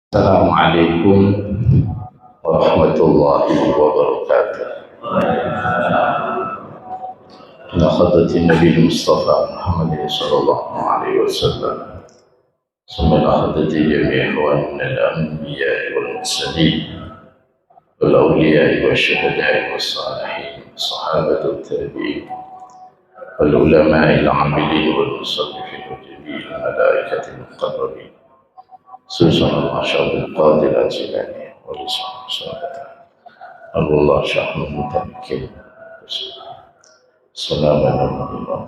Assalamualaikum warahmatullahi wabarakatuh. Ala khadratin Nabi Mustafa Muhammad sallallahu alaihi wasallam. Summa khadrati jami'i ikhwan min al-anbiya wal mursalin wal awliya wa syuhada'i was salihin sahabatul tabi'in wal ulama'i al-amilin wal musallifin wa jami'il malaikatil muqarrabin. Susan Asyad Qadir Al-Jilani Walisah Sahabat Allah Syahmud Mutabikin Assalamualaikum warahmatullahi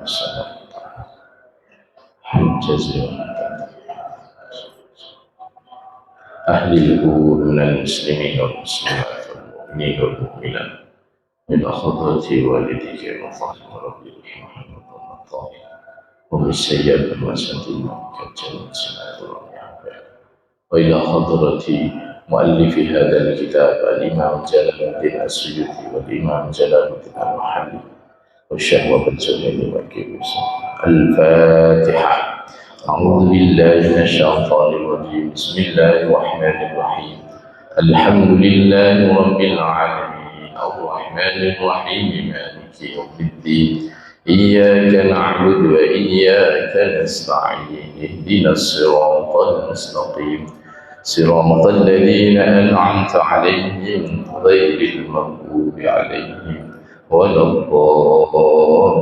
wabarakatuh. Ahli al-qubur minal muslimin wal muslimat wal mu'minin wal mu'minat min akhadrati walidika wa fahmi rabbil Muhammad wa ta'ala wa min sayyi'il masatin kajjal sinatul وإلى حضرة مؤلف هذا الكتاب الإمام جلال الدين السيوطي والإمام جلال الدين المحلي والشيخ أبو الجليل والكبيس. الفاتحة. أعوذ بالله من الشيطان الرجيم. بسم الله الرحمن الرحيم. الحمد لله رب العالمين الرحمن الرحيم مالك يوم الدين إياك نعبد وإياك نستعين اهدنا الصراط المستقيم صراط الذين أنعمت عليهم غير المغضوب عليهم ولا الضالين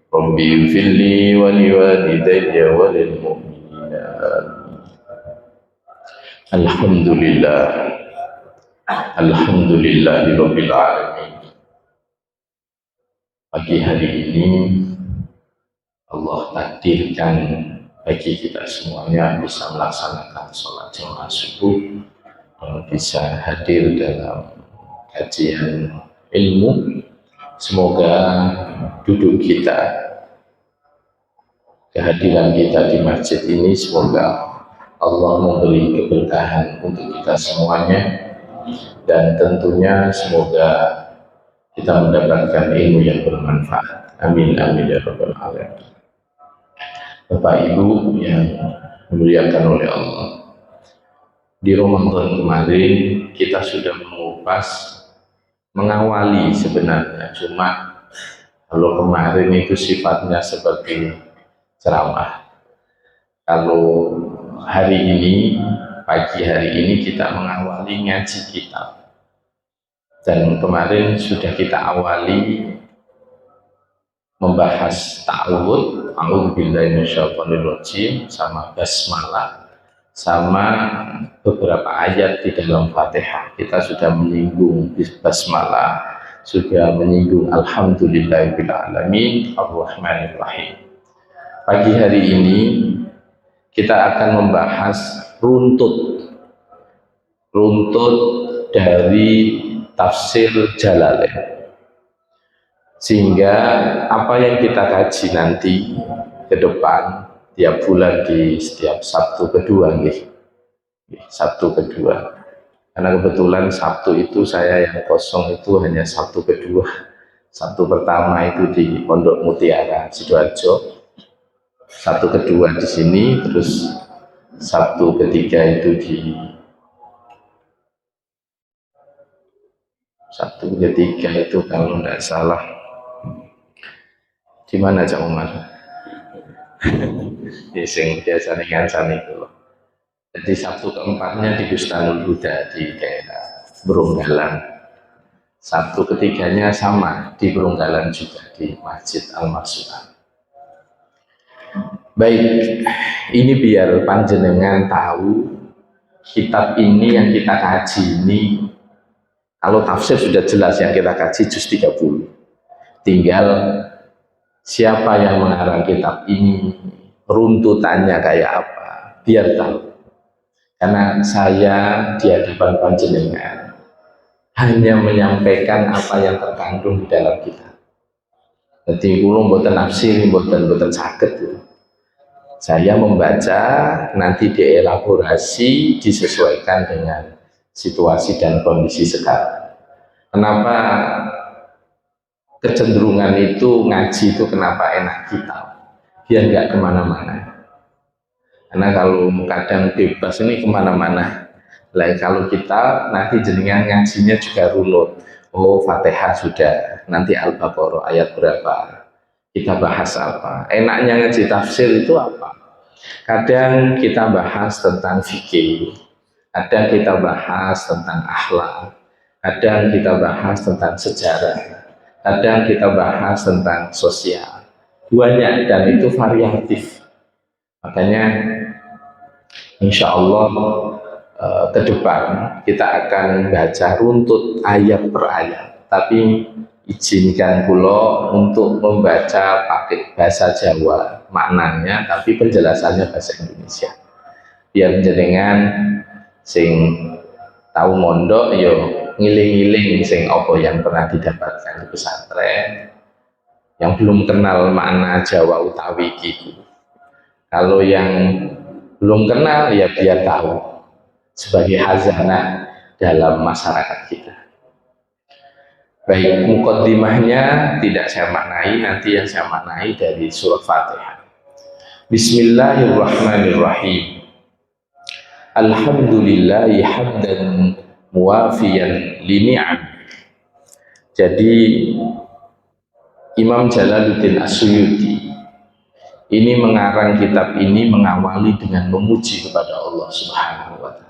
رب اغفر لي ولوالدي وللمؤمنين آمين. الحمد لله رب العالمين. Pagi hari ini Allah takdirkan bagi kita semuanya bisa melaksanakan sholat jamaah subuh, bisa hadir dalam kajian ilmu. Semoga duduk kita, kehadiran kita di masjid ini, semoga Allah memberi keberkahan untuk kita semuanya, dan tentunya semoga kita mendapatkan ilmu yang bermanfaat. Amin amin ya rabbal alamin. Bapak Ibu yang dimuliakan oleh Allah, di Ramadan kemarin kita sudah mengupas, mengawali sebenarnya, cuma kalau kemarin itu sifatnya seperti ceramah. Kalau hari ini, pagi hari ini kita mengawali ngaji kitab, dan kemarin sudah kita awali membahas ta'awud, a'udzubillahi minasyaitonirrajim, sama basmalah, sama beberapa ayat di dalam Fatihah. Kita sudah menyinggung basmalah, sudah menyinggung alhamdulillahirabbil alamin arrahmanir rahim. Pagi hari ini kita akan membahas runtut dari tafsir Jalalain, sehingga apa yang kita kaji nanti ke depan tiap bulan di setiap Sabtu kedua Sabtu kedua, karena kebetulan Sabtu itu saya yang kosong itu hanya Sabtu kedua. Sabtu pertama itu di Pondok Mutiara Sidoarjo, Sabtu kedua di sini, terus Sabtu ketiga itu kalau tidak salah di mana Cak Umar? Di sing biasa ngancani itu. Jadi Sabtu keempatnya di Bustanul Huda di daerah Berunggalan. Sabtu ketiganya sama di Berunggalan juga di Masjid Al-Marsulah. Baik, ini biar panjenengan tahu kitab ini yang kita kaji ini, kalau tafsir sudah jelas yang kita kaji juz 30. Tinggal siapa yang mengarang kitab ini, runtutannya kayak apa, biar tahu. Karena saya di hadapan panjenengan hanya menyampaikan apa yang terkandung di dalam kitab. Jadi kula mboten nafsir, mboten saged. Saya membaca, nanti dielaborasi, disesuaikan dengan situasi dan kondisi sekarang. Kenapa kecenderungan itu ngaji itu, kenapa enak kita, biar nggak kemana-mana. Karena kalau kadang bebas ini kemana-mana. Lah kalau kita nanti jenengan ngajinya juga runut. Oh, Fatihah sudah, nanti Al-Baqarah ayat berapa? Kita bahas apa? Enaknya ngaji tafsir itu apa? Kadang kita bahas tentang fikih, kadang kita bahas tentang akhlak, kadang kita bahas tentang sejarah, kadang kita bahas tentang sosial. Banyak dan itu variatif. Makanya insya Allah ke depan kita akan baca runtut ayat per ayat, tapi izinkan pula untuk membaca pakai bahasa Jawa maknanya, tapi penjelasannya bahasa Indonesia biar jenengan sing tahu mondok yo ngiling-ngiling sing apa yang pernah didapatkan di pesantren, yang belum kenal makna Jawa utawi gitu. Kalau yang belum kenal ya biar tahu sebagai hazanah dalam masyarakat kita. Baik, mukaddimahnya tidak saya maknai, nanti yang saya maknai dari surat Fatihah. Bismillahirrahmanirrahim. Alhamdulillahi hamdan muwafiyan lini'am. Jadi Imam Jalaluddin As-Suyuti ini mengarang kitab ini mengawali dengan memuji kepada Allah Subhanahu wa Ta'ala.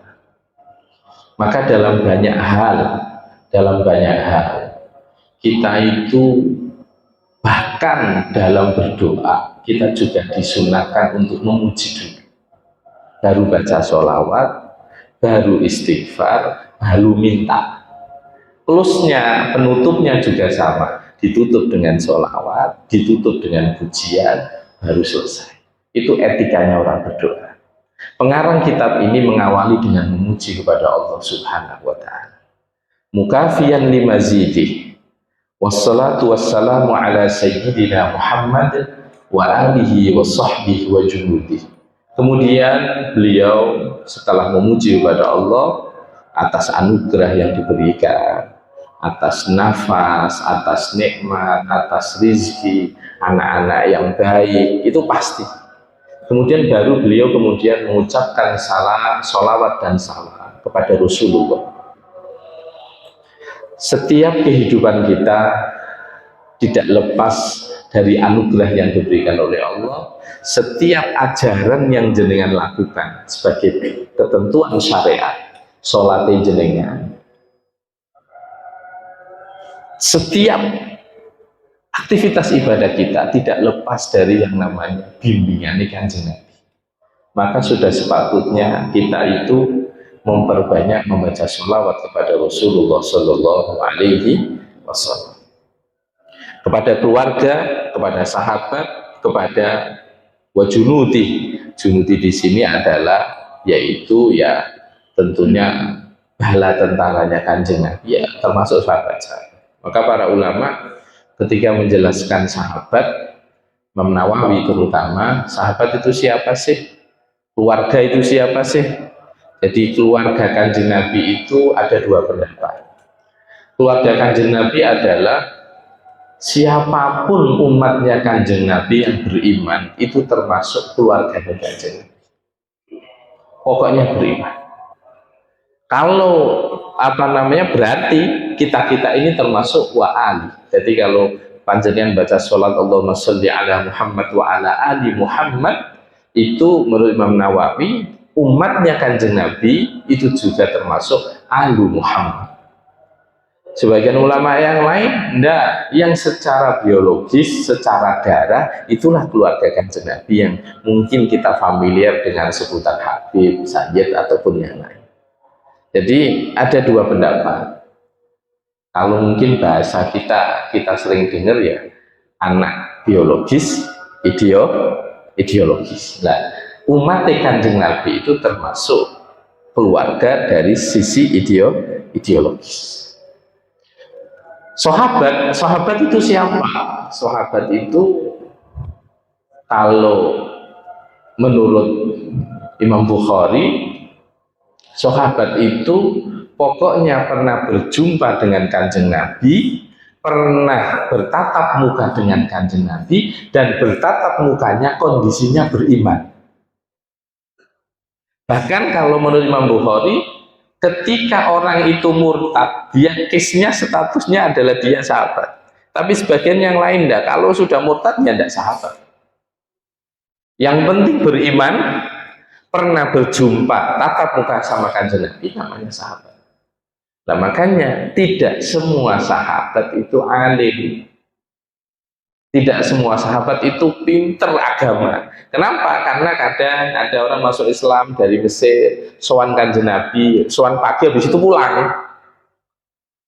Maka dalam banyak hal kita itu bahkan dalam berdoa kita juga disunahkan untuk memuji dulu, baru baca sholawat, baru istighfar, baru minta. Plusnya, penutupnya juga sama, ditutup dengan sholawat, ditutup dengan pujian, baru selesai. Itu etikanya orang berdoa. Pengarang kitab ini mengawali dengan memuji kepada Allah Subhanahu wa Ta'ala. Mukafiyan limazidih. Wassalatu wassalamu ala sayyidina Muhammad wa alihi wa sahbihi wa junudih. Kemudian beliau setelah memuji kepada Allah atas anugerah yang diberikan, atas nafas, atas nikmat, atas rizki, anak-anak yang baik, itu pasti. Kemudian baru beliau mengucapkan salam, sholawat dan salam kepada Rasulullah. Setiap kehidupan kita tidak lepas dari anugerah yang diberikan oleh Allah. Setiap ajaran yang jenengan lakukan sebagai ketentuan syariat, sholatnya jenengan, setiap aktivitas ibadah kita tidak lepas dari yang namanya bimbingan Kanjeng Nabi. Maka sudah sepatutnya kita itu memperbanyak membaca sholawat kepada Rasulullah Shallallahu Alaihi Wasallam, kepada keluarga, kepada sahabat, kepada wajunudi. Junudi di sini adalah yaitu ya tentunya bala tentaranya Kanjeng Nabi, ya termasuk sahabat saya. Maka para ulama ketika menjelaskan sahabat, Imam Nawawi terutama, sahabat itu siapa sih? Keluarga itu siapa sih? Jadi keluarga Kanjeng Nabi itu ada dua pendapat. Keluarga Kanjeng Nabi adalah siapapun umatnya Kanjeng Nabi yang beriman, itu termasuk keluarga Kanjeng Nabi. Pokoknya beriman. Kalau berarti kita ini termasuk wa'ali. Jadi kalau panjenengan baca sholat Allahumma sholli ala Muhammad wa ala ali Muhammad, itu menurut Imam Nawawi umatnya Kanjeng Nabi itu juga termasuk alu Muhammad. Sebagian ulama yang lain enggak, yang secara biologis, secara darah itulah keluarga Kanjeng Nabi yang mungkin kita familiar dengan sebutan Habib, Sayyid ataupun yang lain. Jadi ada dua pendapat. Kalau mungkin bahasa kita sering dengar ya, anak biologis, ideologis. Nah, umat Kanjeng Nabi itu termasuk keluarga dari sisi ideologis. Sahabat itu siapa? Sahabat itu kalau menurut Imam Bukhari, sahabat itu pokoknya pernah berjumpa dengan Kanjeng Nabi, pernah bertatap muka dengan Kanjeng Nabi, dan bertatap mukanya kondisinya beriman. Bahkan kalau menurut Imam Bukhari, ketika orang itu murtad, dia kisnya statusnya adalah dia sahabat. Tapi sebagian yang lain enggak, kalau sudah murtad ya enggak sahabat. Yang penting beriman, pernah berjumpa tatap muka sama kanjeng Nabi, namanya sahabat. Nah makanya tidak semua sahabat itu alim, tidak semua sahabat itu pinter agama. Kenapa? Karena kadang ada orang masuk Islam dari Mesir, sowan kanjeng Nabi, sowan pagi habis itu pulang.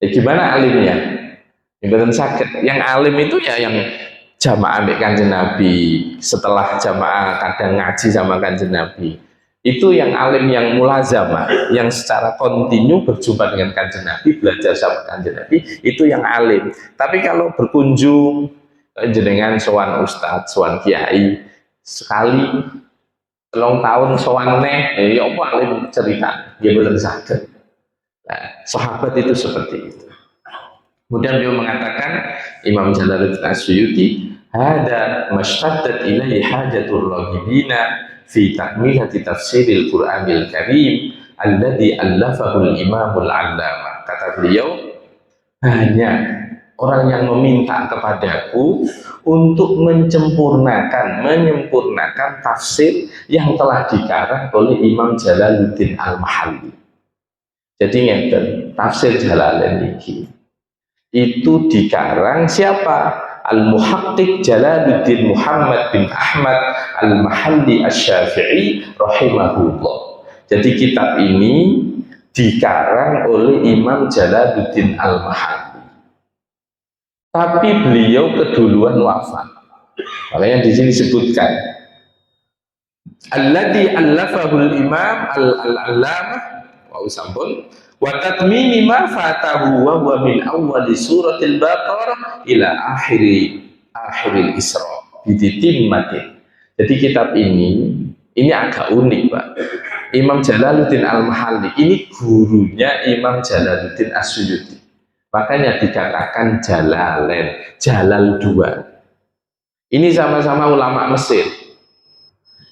Ya gimana alimnya? Yang sakit. Yang alim itu ya yang jamaah ambil kanjeng Nabi, setelah jamaah kadang ngaji sama kanjeng Nabi. Itu yang alim, yang mulazamah, yang secara kontinu berjumpa dengan kanjeng Nabi, belajar sama kanjeng Nabi, itu yang alim. Tapi kalau berkunjung jenengan sowan ustadz, sowan kiai, sekali telung tahun sowan neh, ya apa alim cerita, dia belum sakit. Nah, sahabat itu seperti itu. Kemudian beliau mengatakan, Imam Jalaluddin As-Suyuti, hada mashtaddat ilaihi hajatul raghibina fi takmilati tafsiril Qur'anil Karim alladhi allafahul imamul allamah. Kata beliau, banyak orang yang meminta kepadaku untuk menyempurnakan tafsir yang telah dikarang oleh Imam Jalaluddin Al-Mahalli. Jadi ngeten, tafsir Jalalain ini itu dikarang siapa? Al-Muhaqqiq Jalaluddin Muhammad bin Ahmad Al-Mahalli Asy-Syafi'i rahimahullah. Jadi kitab ini dikarang oleh Imam Jalaluddin Al-Mahalli. Tapi beliau keduluan wafat. Makanya di sini disebutkan alladzi allafahul imam al-allamah wa sampun wa tatmimi ma fatahu wa huwa min awwali suratil Baqarah ila akhiril Isra biditimmatin. Jadi kitab ini agak unik, Pak. Imam Jalaluddin Al-Mahalli ini gurunya Imam Jalaluddin As-Suyuti. Makanya dikatakan Jalalain, Jalal dua. Ini sama-sama ulama Mesir.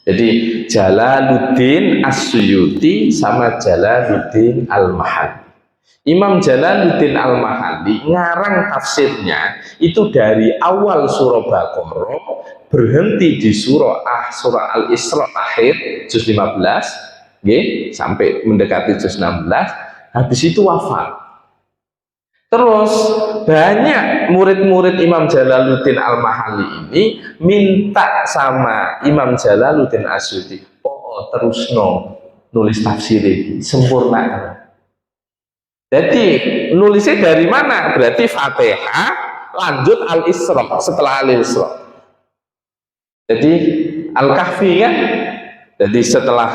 Jadi Jalaluddin As-Suyuti sama Jalaluddin Al-Mahalli. Imam Jalaluddin Al-Mahalli ngarang tafsirnya itu dari awal surah Baqarah berhenti di surah Al-Isra akhir juz 15 sampai mendekati juz 16, habis itu wafat. Terus banyak murid-murid Imam Jalaluddin Al-Mahalli ini minta sama Imam Jalaluddin As-Suyuti, terus nulis tafsir ini sempurna. Jadi nulisnya dari mana? Berarti Fatihah lanjut Al-Isra, setelah Al-Isra. Jadi Al-Kahfi kan? Jadi setelah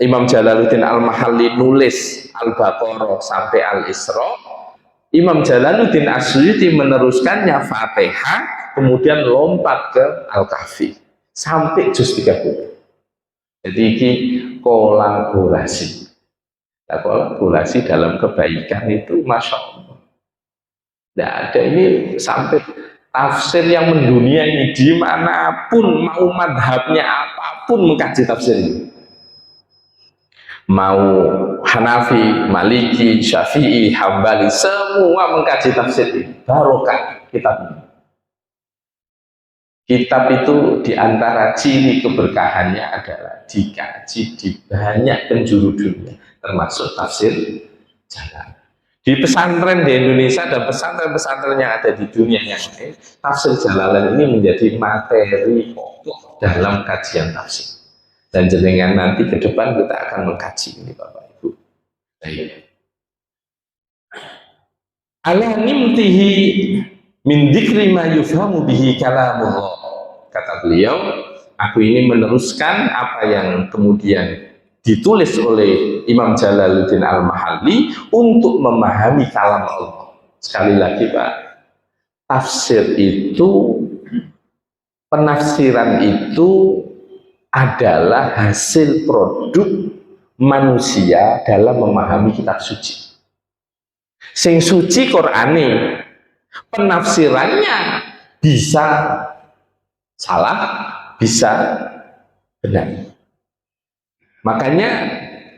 Imam Jalaluddin Al-Mahalli nulis Al-Baqarah sampai Al-Isra, Imam Jalaluddin As-Suyuti meneruskannya Fatihah, kemudian lompat ke Al-Kahfi sampai juz 30. Jadi ini kolaborasi. Nah, kolaborasi dalam kebaikan itu Masya Allah. Tidak ada ini sampai tafsir yang mendunia ini dimanapun, mau madhabnya apapun mengkaji tafsir ini. Mau Hanafi, Maliki, Syafi'i, Hambali, semua mengkaji tafsir ini. Barokah kitab ini. Kitab itu diantara ciri keberkahannya adalah dikaji di banyak penjuru dunia, termasuk tafsir Jalalain. Di pesantren di Indonesia dan pesantren-pesantren yang ada di dunia yang lain, tafsir Jalalain ini menjadi materi pokok dalam kajian tafsir. Dan jenengan nanti ke depan kita akan mengkaji ini Bapak Ibu. Baik. Ala nimtihi min dzikri ma yufhamu bihi kalamullah. Kata beliau, aku ini meneruskan apa yang kemudian ditulis oleh Imam Jalaluddin Al-Mahalli untuk memahami kalam Allah. Sekali lagi Pak, tafsir itu, penafsiran itu adalah hasil produk manusia dalam memahami kitab suci. Sing suci Qur'ane, penafsirannya bisa salah, bisa benar. Makanya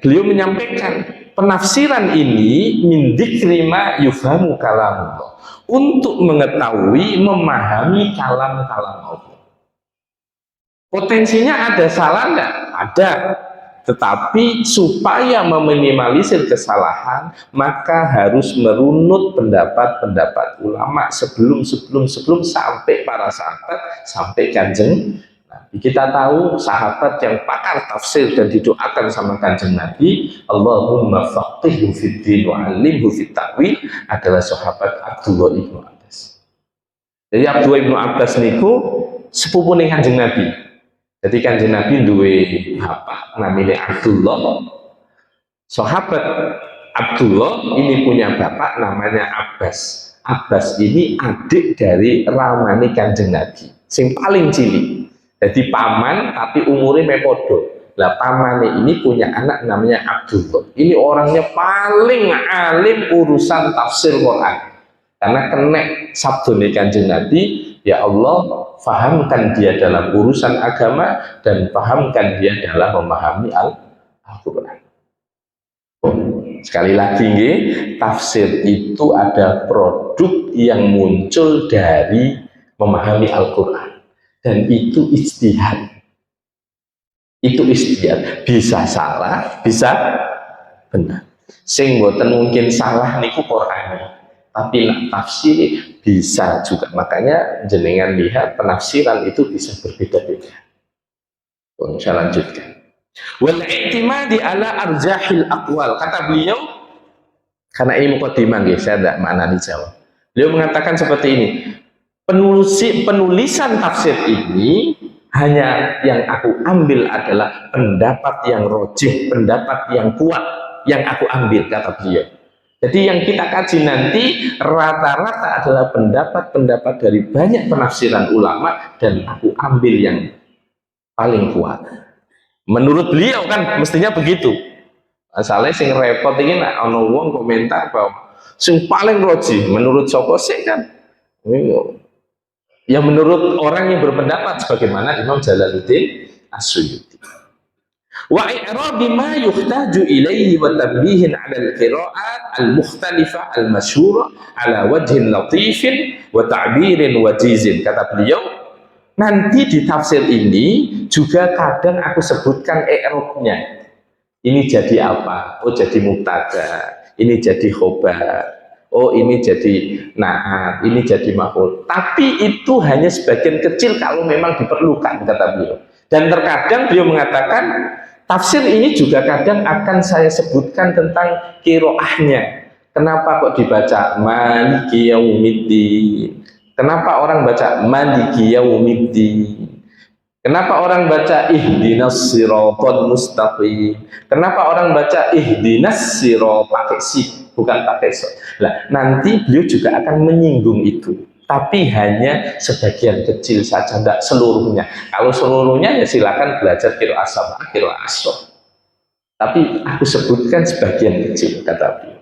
beliau menyampaikan penafsiran ini min dzikri ma yufhamu kalamullah, untuk mengetahui memahami kalam-kalam Allah. Potensinya ada salah enggak? Ada. Tetapi supaya meminimalisir kesalahan, maka harus merunut pendapat-pendapat ulama sebelum sampai para sahabat, sampai Kanjeng Nabi. Kita tahu sahabat yang pakar tafsir dan didoakan sama Kanjeng Nabi, Allahumma faqihhu fid din wa 'allimhu fit ta'wil, adalah sahabat Abdullah ibnu Abbas. Jadi Abdullah ibnu Abbas niku sepupune Kanjeng Nabi. Jadi Kanjeng Nabi duwe bapak namanya Abdullah. Sahabat Abdullah ini punya bapak namanya Abbas. Abbas ini adik dari ramane Kanjeng Nabi, sing paling cilik. Jadi paman tapi umurnya mepodo. Lah pamane ini punya anak namanya Abdullah. Ini orangnya paling alim urusan tafsir Quran. Karena kena sabdone Kanjeng Nabi, ya Allah, fahamkan dia dalam urusan agama dan fahamkan dia dalam memahami Al-Quran. Sekali lagi, tafsir itu ada produk yang muncul dari memahami Al-Quran, dan itu ijtihad. Itu ijtihad, bisa salah, bisa benar. Sing boten mungkin salah niku Quran, tapi tafsir bisa juga. Makanya jenengan lihat penafsiran itu bisa berbeda-beda. Saya lanjutkan. Wal i'timadi ala arjahil aqwal, kata beliau, karena ini mukadimah nggih, saya tidak maknani jawab. Beliau mengatakan seperti ini, penulisan tafsir ini hanya yang aku ambil adalah pendapat yang rojih, pendapat yang kuat yang aku ambil, kata beliau. Jadi yang kita kaji nanti rata-rata adalah pendapat-pendapat dari banyak penafsiran ulama, dan aku ambil yang paling kuat. Menurut beliau kan mestinya begitu. Asalnya sing repot ini nak ono wong komentar bahwa sing paling roji menurut sapa sih kan? Ya menurut orang yang berpendapat sebagaimana Imam Jalaluddin As-Suyuti. Wa i'rabi ma yuhtaju ilaihi wa tanbihin 'ala al-qira'at al-mukhtalifah al-masyhurah 'ala wajhin latifin wa ta'birin wajizin, kata beliau. Nanti di tafsir ini juga kadang aku sebutkan i'rabnya. Ini jadi apa? Oh jadi mubtada, ini jadi khobar, oh ini jadi na'at, ini jadi maf'ul. Tapi itu hanya sebagian kecil kalau memang diperlukan, kata beliau. Dan terkadang beliau mengatakan tafsir ini juga kadang akan saya sebutkan tentang qiraahnya. Kenapa kok dibaca Maliki Yaumiddin? Kenapa orang baca Maliki Yaumiddin? Kenapa orang baca Ihdinas Siratal Mustaqim? Kenapa orang baca Ihdinas Siratal pakai si, bukan pakai so? Nah, nanti beliau juga akan menyinggung itu. Tapi hanya sebagian kecil saja, tidak seluruhnya. Kalau seluruhnya ya silakan belajar qiraah sab'ah, qiraah asyr. Tapi aku sebutkan sebagian kecil, kata beliau.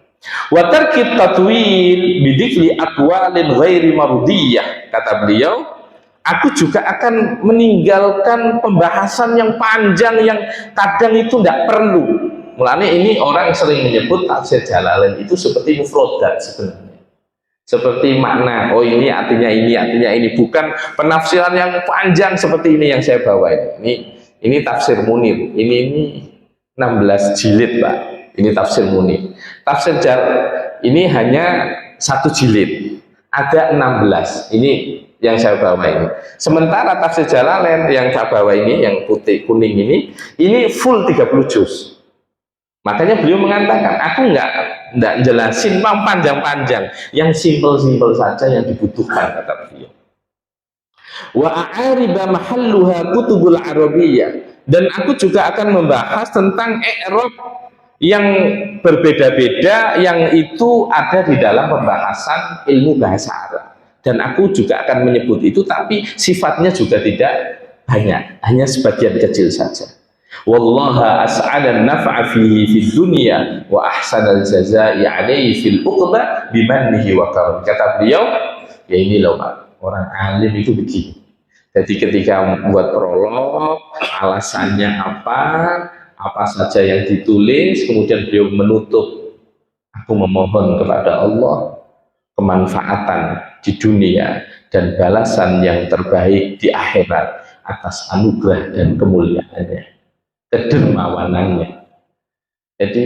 Wa tarkit tatwil bidikli aqwalin ghairi mardiyah, kata beliau, aku juga akan meninggalkan pembahasan yang panjang yang kadang itu tidak perlu. Mulanya ini orang sering menyebut tafsir Jalalain itu seperti mufradat sebenarnya. Seperti makna, oh ini artinya ini, bukan penafsiran yang panjang seperti ini yang saya bawa ini. Ini tafsir Munir, ini 16 jilid, Pak. Ini tafsir Munir. Tafsir ini hanya 1 jilid, ada 16. Ini yang saya bawa ini. Sementara tafsir Jalalain yang saya bawa ini, yang putih kuning ini full 30 juz. Makanya beliau mengatakan, aku enggak jelasin panjang-panjang, yang simpel-simpel saja yang dibutuhkan, kata beliau. Wa a'ariba mahalluha kutubul arabiyyah, dan aku juga akan membahas tentang i'rab yang berbeda-beda yang itu ada di dalam pembahasan ilmu bahasa Arab, dan aku juga akan menyebut itu, tapi sifatnya juga tidak banyak, hanya sebagian kecil saja. Wallaha as'adan naf'a fihi fid dunya wa ahsanal jazaa'i 'alaihi fil uqbah bimannihi wa karam, kata beliau. Ya ini loh Pak, orang alim itu begini. Jadi ketika membuat prolog, alasannya apa, apa saja yang ditulis, kemudian beliau menutup, aku memohon kepada Allah kemanfaatan di dunia dan balasan yang terbaik di akhirat atas anugerah dan kemuliaannya, kedermawanannya. Jadi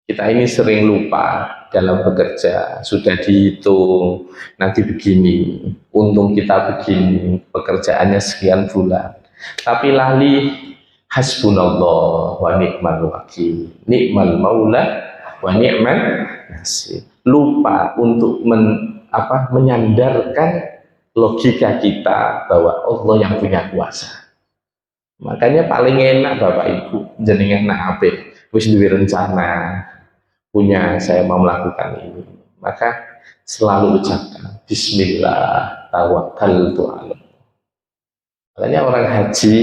kita ini sering lupa dalam bekerja, sudah dihitung nanti begini, untung kita begini, pekerjaannya sekian bulan, tapi lali hasbunallah wa ni'mal wakil, ni'mal maula wa ni'mal nasir. Lupa untuk menyandarkan logika kita bahwa Allah yang punya kuasa. Makanya paling enak Bapak Ibu jenengan nak apik wis duwe rencana, punya saya mau melakukan ini, maka selalu ucapkan bismillah tawakkaltu ala. Makanya orang haji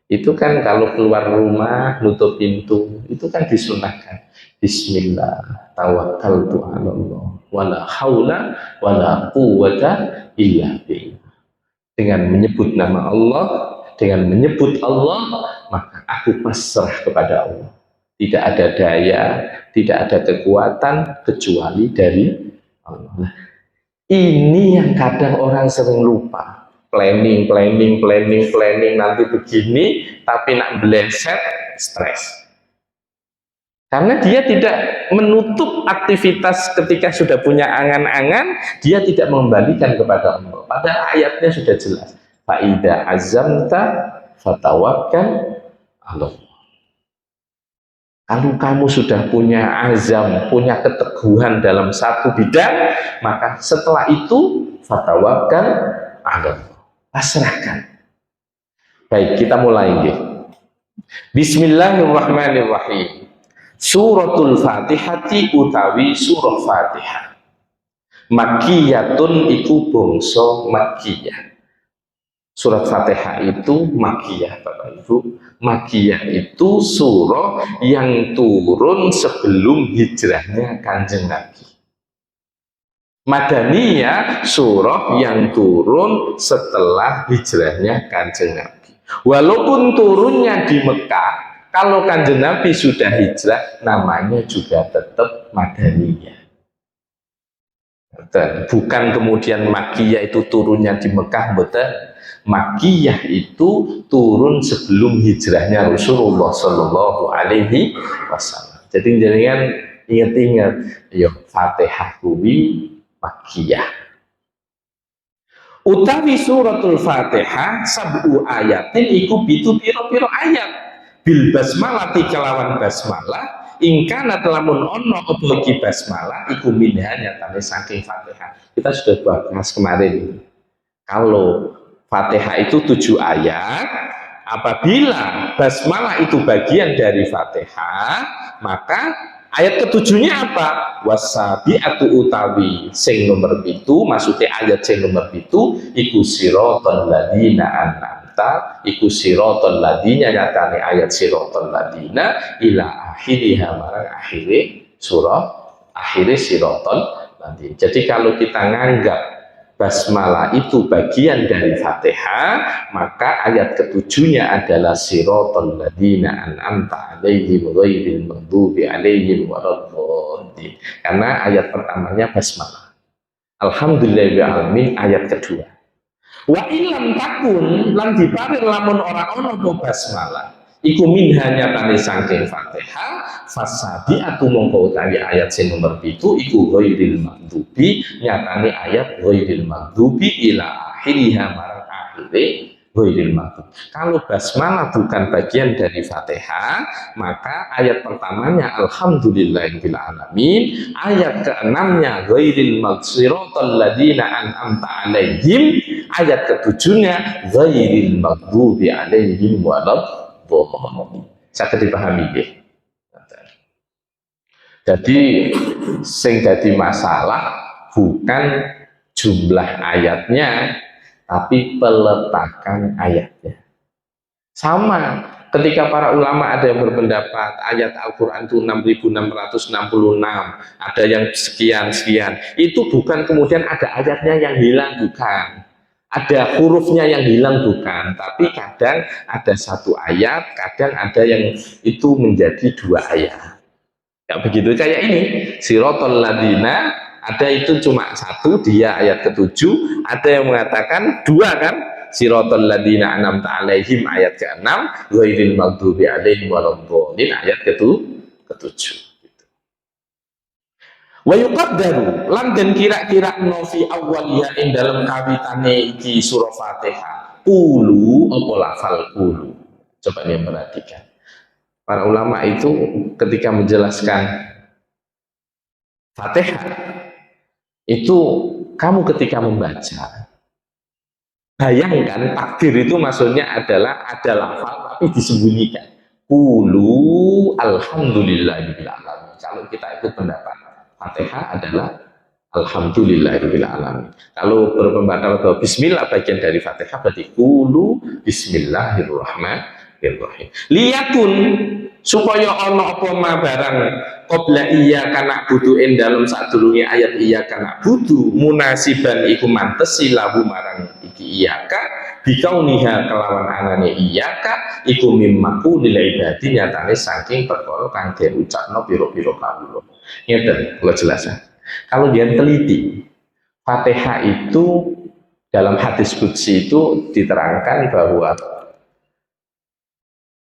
itu kan kalau keluar rumah nutup pintu itu kan disunahkan bismillah tawakkaltu ala Allah wala haula wala quwwata illa billah. Dengan menyebut nama Allah, dengan menyebut Allah, maka aku pasrah kepada Allah. Tidak ada daya, tidak ada kekuatan kecuali dari Allah. Nah, ini yang kadang orang sering lupa. Planning nanti begini, tapi nak meleset, stres. Karena dia tidak menutup aktivitas ketika sudah punya angan-angan, dia tidak mengembalikan kepada Allah. Padahal ayatnya sudah jelas. Fa'idha azamta fatawakkal Allah. Kalau kamu sudah punya azam, punya keteguhan dalam satu bidang, maka setelah itu fatawakkal Allah. Pasrahkan. Baik, kita mulai. Bismillahirrahmanirrahim. Suratul Fatihati utawi surah Fatihah. Makkiyatun iku bangsa Makkiyah. Surat Fatihah itu Makkiyah, Bapak Ibu. Makkiyah itu surah yang turun sebelum hijrahnya Kanjeng Nabi. Madaniyah surah yang turun setelah hijrahnya Kanjeng Nabi. Walaupun turunnya di Mekah, kalau Kanjeng Nabi sudah hijrah, namanya juga tetap Madaniyah. Bukan kemudian Makkiyah itu turunnya di Mekah, betul. Makkiyah itu turun sebelum hijrahnya Rasulullah Shallallahu Alaihi Wasallam. Jadi jangan ingat-ingat, yuk Fatihah kuwi Makkiyah. Utawi suratul Fatihah sab'u ayatin iku bitu piro-piro ayat bil basmalati kelawan basmalah ingkana telamun ono apa iki basmalah iku minha nyatane saking Fatihah. Kita sudah bahas kemarin. Kalau Fatihah itu 7 ayat, apabila basmalah itu bagian dari Fatihah, maka ayat ketujuhnya apa? Wasabi'atu utawi sing nomor 7, maksudnya ayat sing nomor 7 iku siratal ladzina an'amta, iku siratal ladzina nyatane ayat siratal ladzina ila akhiriha marang akhire surah, akhire siratal ladzina. Jadi kalau kita nganggap basmalah itu bagian dari Fatihah, maka ayat ketujuhnya adalah siratal ladzina an'amta 'alaihim ghairil maghdubi 'alaihim waladdallin. Karena ayat pertamanya basmalah. Alhamdulillahirabbil alamin ayat kedua. Wa ilam takun lan diparing lamun ora ana apa basmalah. Iku minha nyatane saking Fatihah fasabi'atu mongko utawi ayat sing nomor 7 iku ghairil maghdubi nyatane ayat ghairil maghdubi ila akhiriha marang akhire ghairil maghdub. Kalau basmalah bukan bagian dari Fatihah, maka ayat pertamanya alhamdulillahirabbil alamin, ayat keenamnya ghairil maghsiratal ladzina an'amta 'alaihim, ayat ketujuhnya ghairil maghdubi 'alaihim waladdallin. Saya dipahami ya. Jadi sing dadi masalah bukan jumlah ayatnya, tapi peletakan ayatnya. Sama ketika para ulama ada yang berpendapat ayat Al-Quran itu 6.666, ada yang sekian-sekian, itu bukan kemudian ada ayatnya yang hilang, bukan. ada hurufnya yang hilang bukan, tapi kadang ada satu ayat, kadang ada yang itu menjadi dua ayat. Ya begitu kayak ini, sirotol ladina, ada itu cuma satu, dia ayat ketujuh, ada yang mengatakan dua kan, sirotol ladina an'amta alaihim ayat ke-6, ghairil maghdubi alaihim waladdallin ayat ketujuh. Wa yuqaddaru lan den kira-kira no fi awwaliha ing dalam kawitane iki surah Fatihah. Qulu apa lafal qulu. Coba nih perhatikan. Para ulama itu ketika menjelaskan Fatihah itu kamu ketika membaca bayangkan takdir itu maksudnya adalah ada lafal tapi disembunyikan. Qulu alhamdulillahirabbil alamin. Kalau kita ikut pendapat Fatihah adalah alhamdulillahirabbil alamin. Kalau berpendapat bahwa bismillah bagian dari Fatihah berarti qulu bismillahirrahmanirrahim. Liyakun supaya ana apa ma barang qabla iyyaka na'budu ing dalem sadurunge ayat iyyaka na'budu munasiban iku mantesi lahu marang iki iyyaka bikauniha kelawan anane iyyaka iku mimmaku lil ibadi nyatane saking perkara kang den ucapno pira-pira kawula. Ngeten kula jelasan. Kalau dia teliti Fatihah itu dalam hadis qudsi itu diterangkan bahwa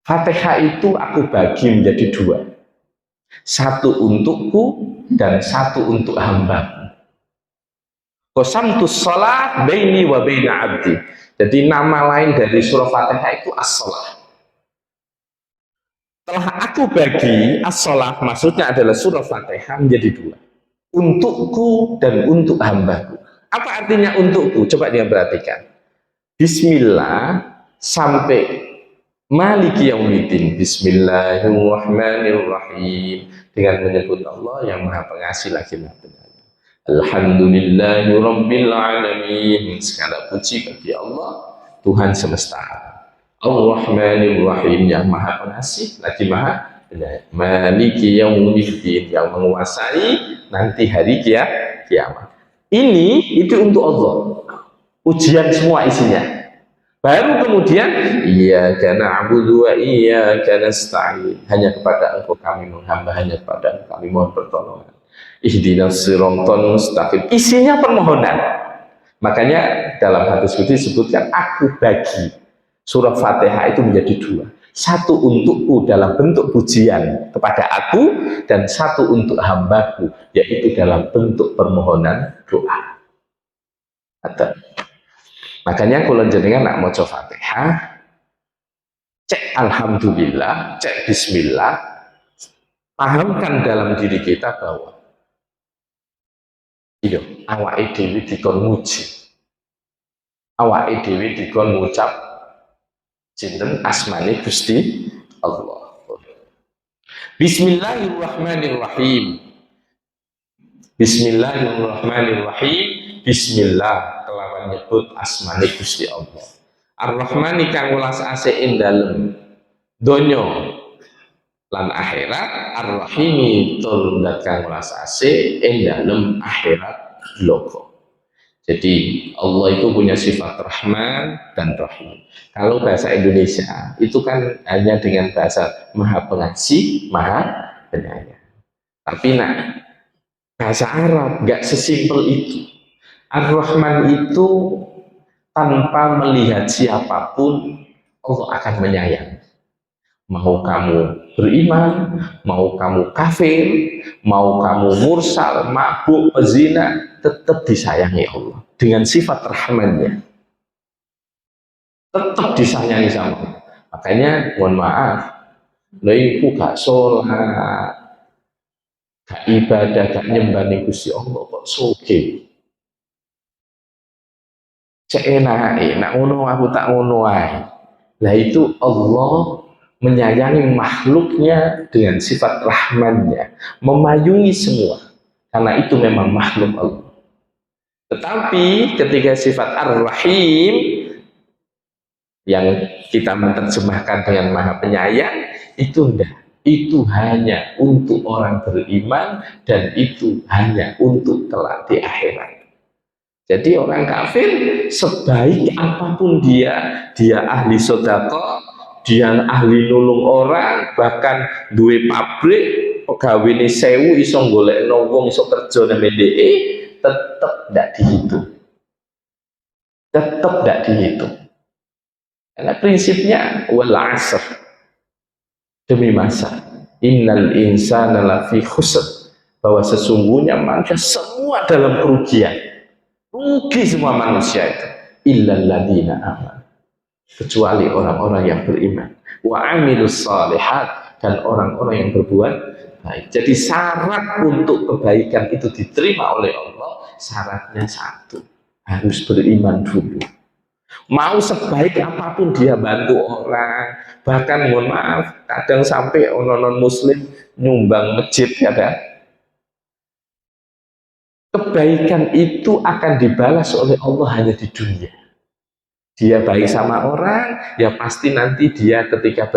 Fatihah itu aku bagi menjadi dua, satu untukku dan satu untuk hamba. Qasamtus shalah baini wa baina abdi. Jadi nama lain dari surah Fatihah itu as-shalah. Telah aku bagi as-shalah maksudnya adalah surah Fatihah menjadi dua, untukku dan untuk hambaku. Apa artinya untukku? Coba dia perhatikan. Bismillah sampai Maliki yaumiddin. Bismillahirrahmanirrahim. Dengan menyebut Allah yang Maha Pengasih lagi Maha Penyayang. Alhamdulillahirabbil alamin. Segala puji bagi Allah, Tuhan semesta. Ar-Rahmanir-Rahim, yang Maha Pengasih lagi Maha Penyayang. Maliki yaumiddin, yang menguasai nanti hari kiamat. Ini itu untuk Allah. Ujian semua isinya. Baru kemudian iyyaka na'budu wa iyyaka nasta'in. Hanya kepada Engkau kami menghamba, hanya kepada Engkau kami mohon pertolongan. Ihdinas siratal mustaqim. Isinya permohonan. Makanya dalam hadis itu disebutkan aku bagi surah Fatihah itu menjadi dua. Satu untukku dalam bentuk pujian kepada aku dan satu untuk hambaku yaitu dalam bentuk permohonan doa. Makanya kalau jenengan nak maca Fatihah, cek alhamdulillah, cek bismillah, pahamkan dalam diri kita bahwa iya, awake dhewe dikon muji. Awake dhewe dikon ngucap sinten asmane Gusti Allah. Bismillahirrahmanirrahim. Bismillahirrahmanirrahim. Bismillah kelawan nyebut asmane Gusti Allah. Ar-Rahmani kang welas asih ing dalem donya lan akhirat, Ar-Rahimi tur kang welas asih ing dalem akhirat bloko. Jadi Allah itu punya sifat Rahman dan Rahim. Kalau bahasa Indonesia itu kan hanya dengan bahasa Maha Pengasih, Maha Penyayang. Tapi bahasa Arab nggak sesimpel itu. Ar-Rahman itu tanpa melihat siapapun Allah akan menyayang. Mau kamu beriman, mau kamu kafir, mau kamu mursal, mabuk, pezina, tetap disayangi Allah dengan sifat rahmannya. Tetap disayangi sama Allah. Makanya mohon maaf, laiku gak sholat, gak ibadah, gak nyembah Gusti Allah kok soge. Cek enake, nak ngono aku tak ngono ae. Lah itu Allah menyayangi makhluknya dengan sifat rahmannya, memayungi semua. Karena itu memang makhluk Allah. Tetapi ketika sifat Ar-Rahim yang kita menerjemahkan dengan Maha Penyayang, itu enggak. Itu hanya untuk orang beriman dan itu hanya untuk kelak di akhirat. Jadi orang kafir sebaik apapun dia ahli sedekah, dia ahli nulung orang, bahkan duwe pabrik, pegawene 1000 iso golekno wong iso kerja nang DE, tetep ndak dihitung. Tetep ndak dihitung. Karena prinsipnya wal asr, demi masa. Innal insana lafi khusr, bahwa sesungguhnya manusia semua dalam kerugian. Rugi semua manusia itu, illal ladzina amanu, kecuali orang-orang yang beriman, wa amilus shalihat, dan orang-orang yang berbuat baik. Jadi syarat untuk kebaikan itu diterima oleh Allah, syaratnya satu, harus beriman dulu. Mau sebaik apapun dia bantu orang, bahkan mohon maaf, kadang sampai non muslim nyumbang masjid, kadang kebaikan itu akan dibalas oleh Allah hanya di dunia. Dia baik sama orang, ya pasti nanti dia ketika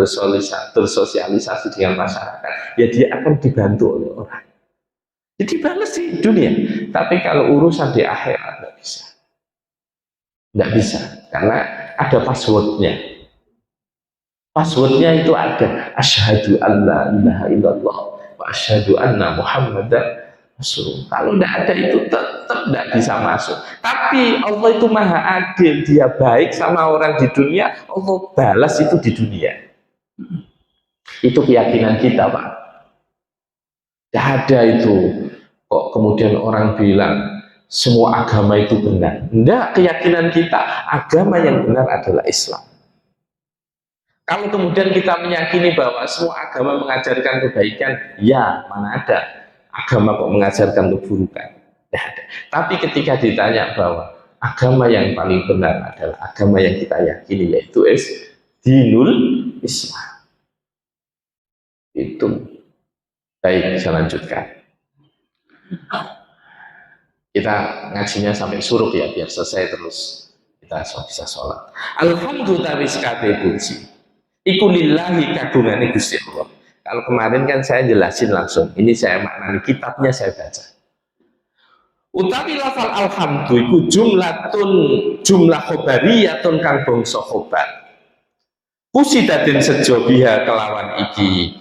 bersosialisasi dengan masyarakat, ya dia akan dibantu oleh orang. Jadi balas di dunia. Tapi kalau urusan di akhirat tidak bisa. Tidak bisa, karena ada passwordnya. Passwordnya itu ada, asyhadu an la ilaha illallah wa asyhadu anna muhammadan. Kalau tidak ada itu tetap tidak bisa masuk. Tapi Allah itu maha adil, dia baik sama orang di dunia, Allah balas itu di dunia. Itu keyakinan kita, Pak. Tidak ada itu kok kemudian orang bilang semua agama itu benar. Tidak, keyakinan kita agama yang benar adalah Islam. Kalau kemudian kita meyakini bahwa semua agama mengajarkan kebaikan, ya mana ada agama kok mengajarkan keburukan? Tidak ada. Tapi ketika ditanya bahwa agama yang paling benar adalah agama yang kita yakini, yaitu dinul Islam. Itu. Baik, saya lanjutkan. Kita ngajinya sampai suruh ya, biar selesai terus kita bisa sholat. Alhamdulillah wis kabeh puji. Iku lillahi kagungane Gusti Allah. Kalau kemarin kan saya jelasin langsung, ini saya maknani kitabnya saya baca. Utawi lafal alhamdu iku jumlah khobariyatun kang bangsa khobar. Kusidatin sejo biha kelawan iki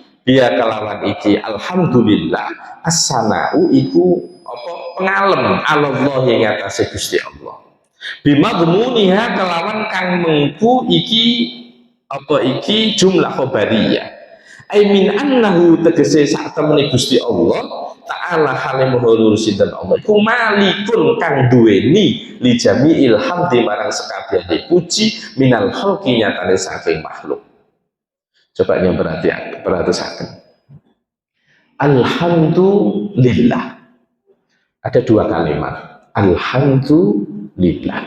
alhamdulillah as-sana'u iku apa pengalem Allah yang atase Gusti Allah. Bimadmuniha kelawan kang mengku iki jumlah khobariyah. Ai min annahu tegese sak temene Gusti Allah taala hale maha sinten Allah iku malikun kang duweni li jami'il hamdi marang sekabehane puji minal khalqi nyatane saking makhluk. Coba yang perhatikan. Alhamdulillah. Ada dua kalimat. Alhamdulillah.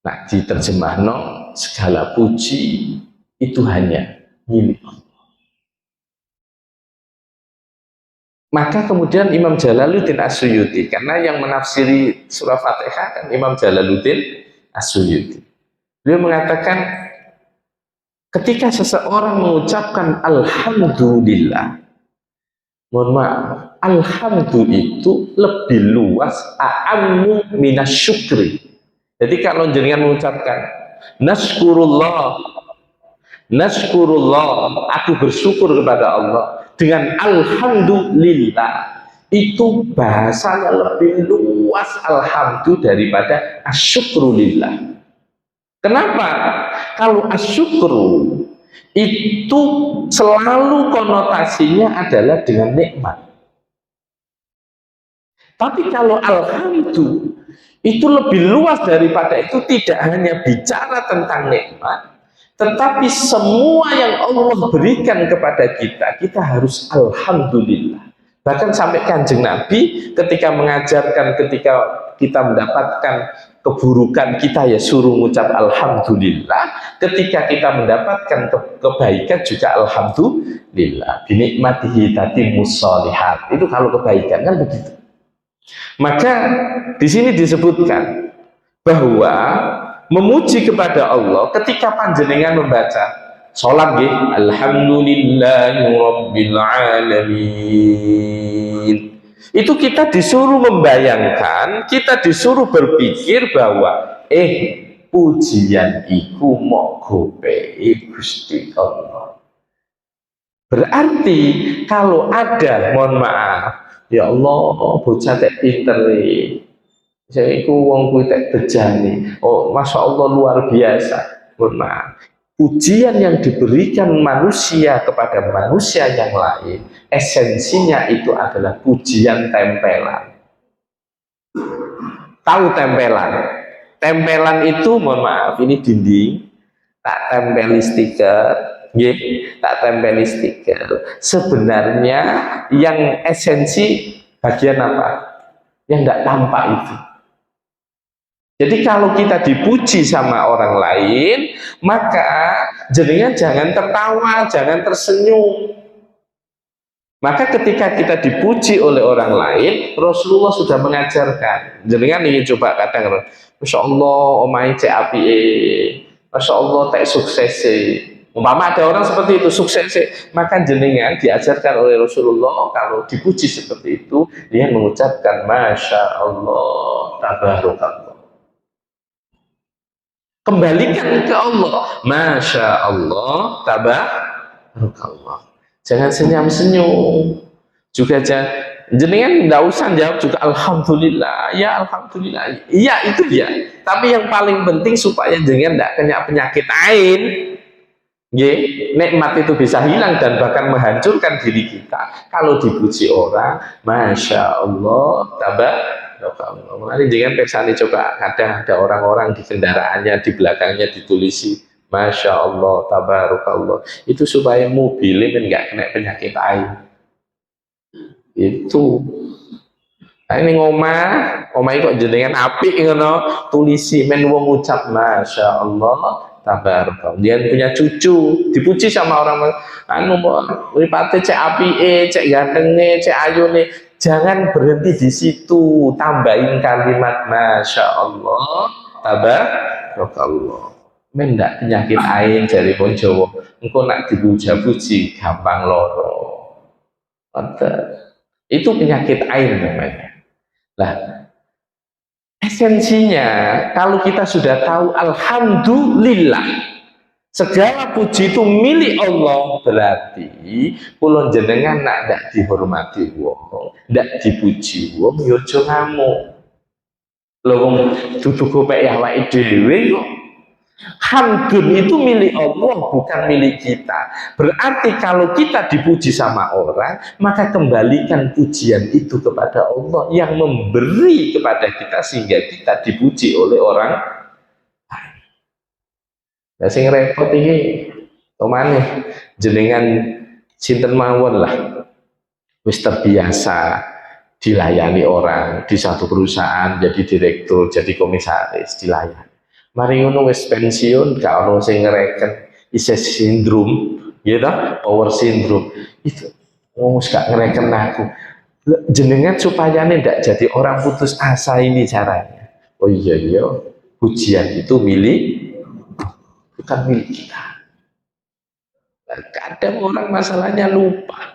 Nah, diterjemahno segala puji itu hanya milik Allah. Maka kemudian Imam Jalaluddin As-Suyuti, karena yang menafsiri surah Fatihah kan Imam Jalaluddin As-Suyuti. Beliau mengatakan ketika seseorang mengucapkan alhamdulillah, mohon maaf, alhamdu itu lebih luas a'ammu minasyukri. Jadi kalau jenengan mengucapkan naskurullah, aku bersyukur kepada Allah, dengan alhamdulillah, itu bahasanya lebih luas alhamdu daripada asyukrulillah. Kenapa? Kalau asyukru itu selalu konotasinya adalah dengan nikmat. Tapi kalau alhamdu itu lebih luas daripada itu, tidak hanya bicara tentang nikmat, tetapi semua yang Allah berikan kepada kita harus alhamdulillah. Bahkan sampai Kanjeng Nabi ketika mengajarkan, ketika kita mendapatkan keburukan, kita ya suruh mengucap alhamdulillah. Ketika kita mendapatkan kebaikan juga alhamdulillah. Binikmatihi tatimmus sholihat. Itu kalau kebaikan kan begitu. Maka di sini disebutkan bahwa memuji kepada Allah ketika panjenengan membaca sholat nggih alhamdulillahi rabbil alamin, Itu kita disuruh membayangkan, kita disuruh berpikir bahwa pujian iku mok gopehi Gusti Allah. Berarti kalau ada, mohon maaf, ya Allah, bocah tek pinter saya iku wong kuwi tek bejani. Oh, masya Allah luar biasa. Mohon maaf. Pujian yang diberikan manusia kepada manusia yang lain, esensinya itu adalah pujian tempelan. Tahu tempelan? Tempelan itu, mohon maaf, ini dinding, tak tempeli stiker, tak tempeli stiker. Sebenarnya yang esensi bagian apa? Yang tidak tampak itu. Jadi kalau kita dipuji sama orang lain, maka jenengan jangan tertawa, jangan tersenyum. Maka ketika kita dipuji oleh orang lain, Rasulullah sudah mengajarkan. Jenengan ingin coba kadang, Masya Allah, omai cek api, Masya Allah, tek sukses. Umpama ada orang seperti itu, sukses. Maka jenengan diajarkan oleh Rasulullah, kalau dipuji seperti itu, dia mengucapkan Masya Allah, tabarakallah. Kembalikan ke Allah, Masya Allah, tabarakallah. Jangan senyum-senyum. Juga jenengan nggak usah jawab juga Alhamdulillah, ya Alhamdulillah. Iya itu ya. Tapi yang paling penting supaya jenengan tidak kena penyakit lain. Nikmat itu bisa hilang dan bahkan menghancurkan diri kita. Kalau dipuji orang, Masya Allah, tabarakallah. Mulai jangan persani coba, kadang ada orang-orang di kendaraannya, di belakangnya ditulisi Masya Allah, tabarakallah. Itu supaya mobilnya nggak kena penyakit air. Itu. Nah, ini omah kok jenengan apik ngono, tulisi men wong ngucap Masya Allah, tabarakallah. Dia punya cucu, dipuji sama orang anu mripate cek apike, cek gantenge, cek ayune. Jangan berhenti di situ, tambahin kalimat Masya Allah, tabarakallah. Mendak penyakit ain dari wong Jawa, engko nak dipuja-puji gampang loro. Itu penyakit ain namanya. Lah, esensinya kalau kita sudah tahu alhamdulillah, segala puji itu milik Allah, berarti kula jenengan nak ndak dihormati wong, ndak dipuji wong, yo aja ngamuk. Lho wong dudu gopek awake dhewe kok. Hamdun itu milik Allah, bukan milik kita. Berarti kalau kita dipuji sama orang, maka kembalikan pujian itu kepada Allah yang memberi kepada kita sehingga kita dipuji oleh orang. Nah, sing repot ini omane jenengan sinten mawon lah wis terbiasa dilayani orang di satu perusahaan, jadi direktur, jadi komisaris, dilayani. Mari ngono wis pensiun gak ono sing ngereken isih sindrom, gitu, power syndrome. Itu wis gak ngereken aku. Jenengan supaya ndak jadi orang putus asa ini caranya. Oh iya, pujian itu bukan milik kita. Kadang orang masalahnya lupa.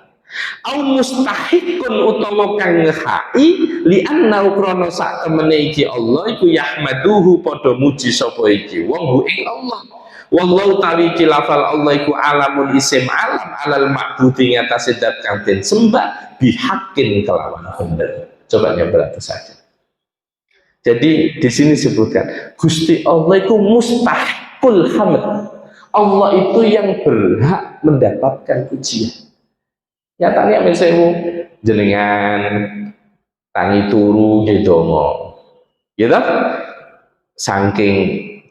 Au mustahikun utawa kang ngehai li anna ukrono sak temene iki Allah iku yahmaduhu padha muji sapa iki wong hu ing Allah. Wallahu ta'ala iki lafal Allah iku alamun isim alam alal ma'budi ngatasi dat kang den sembah bihakin kelawan bener. Coba nyoba saja. Jadi di sini sebutkan Gusti Allah itu mustahikul hamd. Allah itu yang berhak mendapatkan pujian. Nyatanya misalnya jenengan tangi turu gitu mau, gitu, saking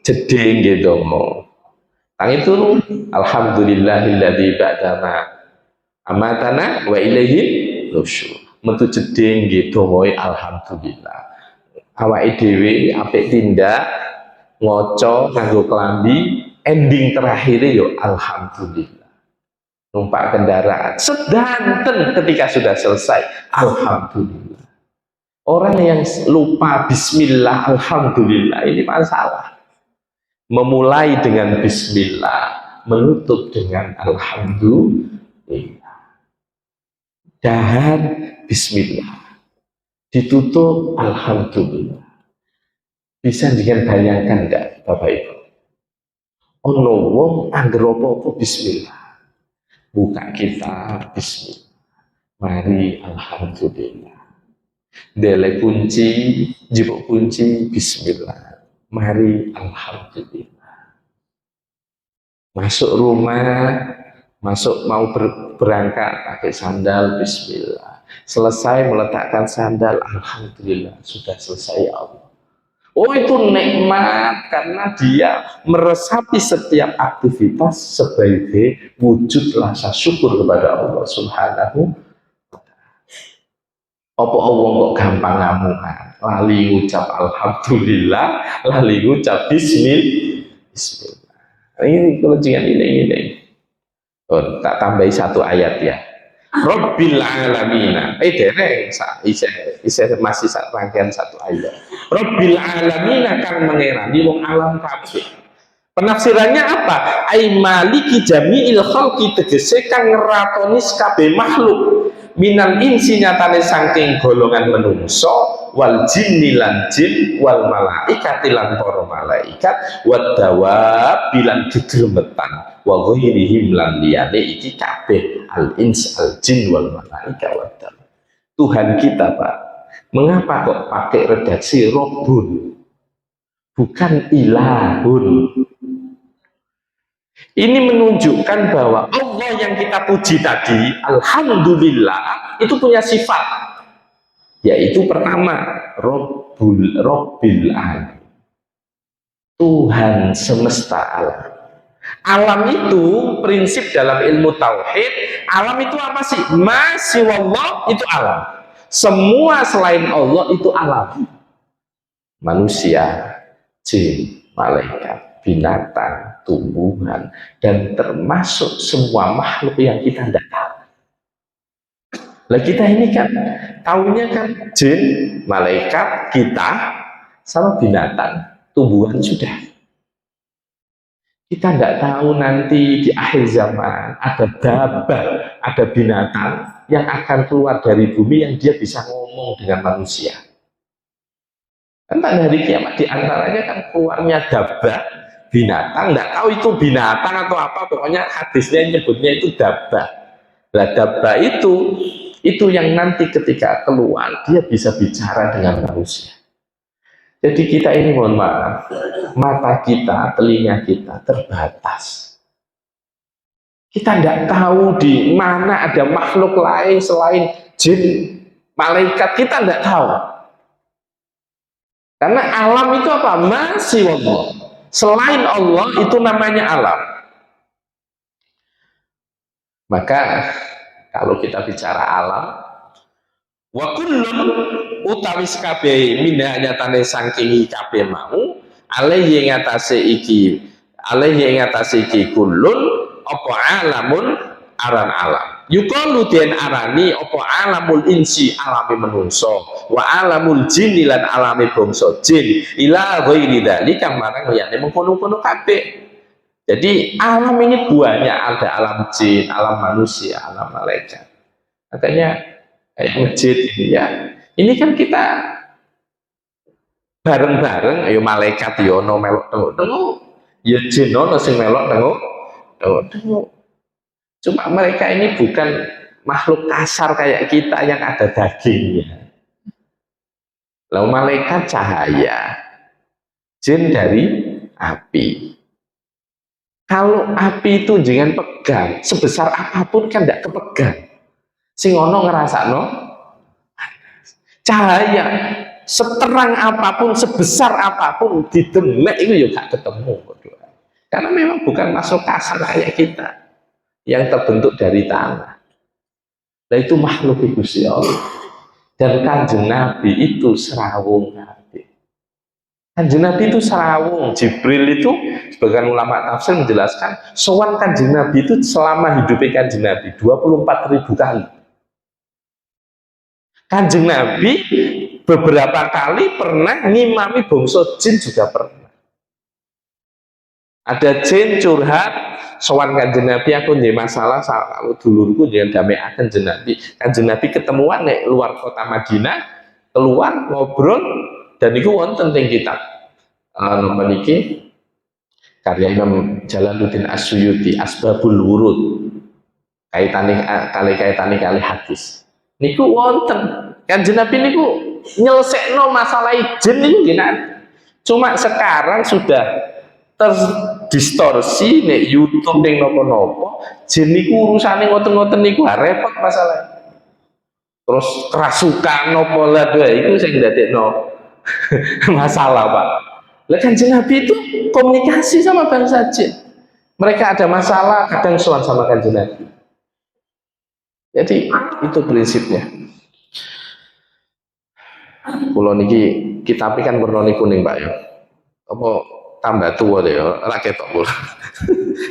jeding gitu mau, tangi turu, alhamdulillahilladzi ba'dama amatana wa ilaihi nusyur. Metu jeding gitu mau, alhamdulillah. Awake dhewe apik tindak, ngoco nganggo klambi, ending terakhirnya yo alhamdulillah. Numpak kendaraan sedanten ketika sudah selesai alhamdulillah. Orang yang lupa bismillah alhamdulillah ini masalah. Memulai dengan bismillah, menutup dengan alhamdulillah. Dan bismillah. ditutup, alhamdulillah. Bisa dengan bayangkan enggak Bapak Ibu? Ono wong angger apa-apa bismillah. Buka kita bismillah. Mari alhamdulillah. Delek kunci, jipuk kunci bismillah. Mari alhamdulillah. Masuk rumah, mau berangkat pakai sandal bismillah. Selesai meletakkan sandal, alhamdulillah sudah selesai ya Allah. Oh, itu nikmat karena dia meresapi setiap aktivitas sebagai wujud rasa syukur kepada Allah Subhanahu. Apa Allah kok gampang ngamukan, lali ngucap alhamdulillah, lali ngucap bismillah. Ini kelencingan ini. Oh, tak tambahi satu ayat ya. Rabbil alamina. Dereng masih rangkaian satu ayat. Rabbil alamina kang mengerani wong alam kabeh. Penafsirannya apa? Ai maliki jami'il khalqi, tegese kang ngeratoni kabeh makhluk. Minal insi nyatane saking golongan menungso, wal jinni lan jin, wal malaikati lan para malaikat, wad dawab bilan gegremetan, wa ghairihim lan liyane iki kabeh al ins al jin wal malaikat wad dawab. Tuhan kita Pak, mengapa kok pakai redaksi Rabbun bukan ilahun? Ini menunjukkan bahwa Allah yang kita puji tadi, alhamdulillah, itu punya sifat, yaitu pertama, Rabbil alamin, Tuhan semesta alam. Alam itu prinsip dalam ilmu tauhid. Alam itu apa sih? Masih wallah itu alam. Semua selain Allah itu alam. Manusia, jin, malaikat, binatang, tumbuhan, dan termasuk semua makhluk yang kita tidak tahu. Lah kita ini kan tahunya kan jin, malaikat, kita sama binatang, tumbuhan sudah. Kita tidak tahu nanti di akhir zaman ada dabah, ada binatang yang akan keluar dari bumi yang dia bisa ngomong dengan manusia. Kan pada hari kiamat diantaranya kan keluarnya dabah, binatang, nggak tahu itu binatang atau apa, pokoknya hadisnya nyebutnya itu dabah. Nah dabah itu yang nanti ketika keluar dia bisa bicara dengan manusia. Jadi kita ini mohon maaf, mata kita, telinga kita terbatas. Kita tidak tahu di mana ada makhluk lain selain jin, malaikat, kita tidak tahu. Karena alam itu apa? Masih Allah. Selain Allah itu namanya alam. Maka kalau kita bicara alam, wa kullun utawi kabeh minanya tane saking kabeh mau alaihi ngatasé iki kullun apa alamun aran alam. Yuqalu den arani apa alamul insi alami menungso, wa alamul jinni lan alami bangsa jin, ila ghairi dzalika marang liyane mengkono-kono kabeh. Jadi alam ini banyak, ada alam jin, alam manusia, alam malaikat. Makanya kayak masjid ini ya. Ini kan kita bareng-bareng, ayo malaikat yo ono melok tengok-tengok, ya jin ono sing melok tengok-tengok. Cuma mereka ini bukan makhluk kasar kayak kita yang ada dagingnya. Lalu malaikat cahaya, jin dari api. Kalau api itu jangan pegang, sebesar apapun kan tidak kepegang. Sing ono ngerasakno cahaya seterang apapun, sebesar apapun didemek itu juga gak ketemu. Karena memang bukan makhluk kasar kayak kita yang terbentuk dari tanah. Nah itu makhluk Gusti Allah. Dan Kanjeng Nabi itu serawung Nabi. Kanjeng Nabi itu serawung. Jibril itu sebagian ulama tafsir menjelaskan sowan Kanjeng Nabi itu selama hidupnya Kanjeng Nabi 24.000 kali. Kanjeng Nabi beberapa kali pernah ngimami bangsa jin juga pernah. Ada jin curhat sowan Kanjeng Nabi, aku nggih masalah kalau dulurku jangan damai akan Kanjeng Nabi. Kanjeng Nabi ketemuan nek luar kota Madinah, keluar ngobrol dan itu wonten teng kitab napa niki karya Imam Jalaluddin As-Suyuti Asbabul Wurud kaitane kali hadis niku wonten Kanjeng Nabi niku nyelesekno masalah jin niku nggih. Cuma sekarang sudah terdistorsi nek YouTube ning napa-napa jin niku urusane ngoten-ngoten niku repot masalah. Terus kerasukan napa lha iku sing ndadekno masalah, Pak. Lah Kanjeng Nabi itu komunikasi sama bangsa jin. Mereka ada masalah kadang sowan sama Kanjeng Nabi. Jadi itu prinsipnya. Kulo niki kitab kan warnane kuning, Pak ya. Apa tambah tua deh ya, ora ketok kula.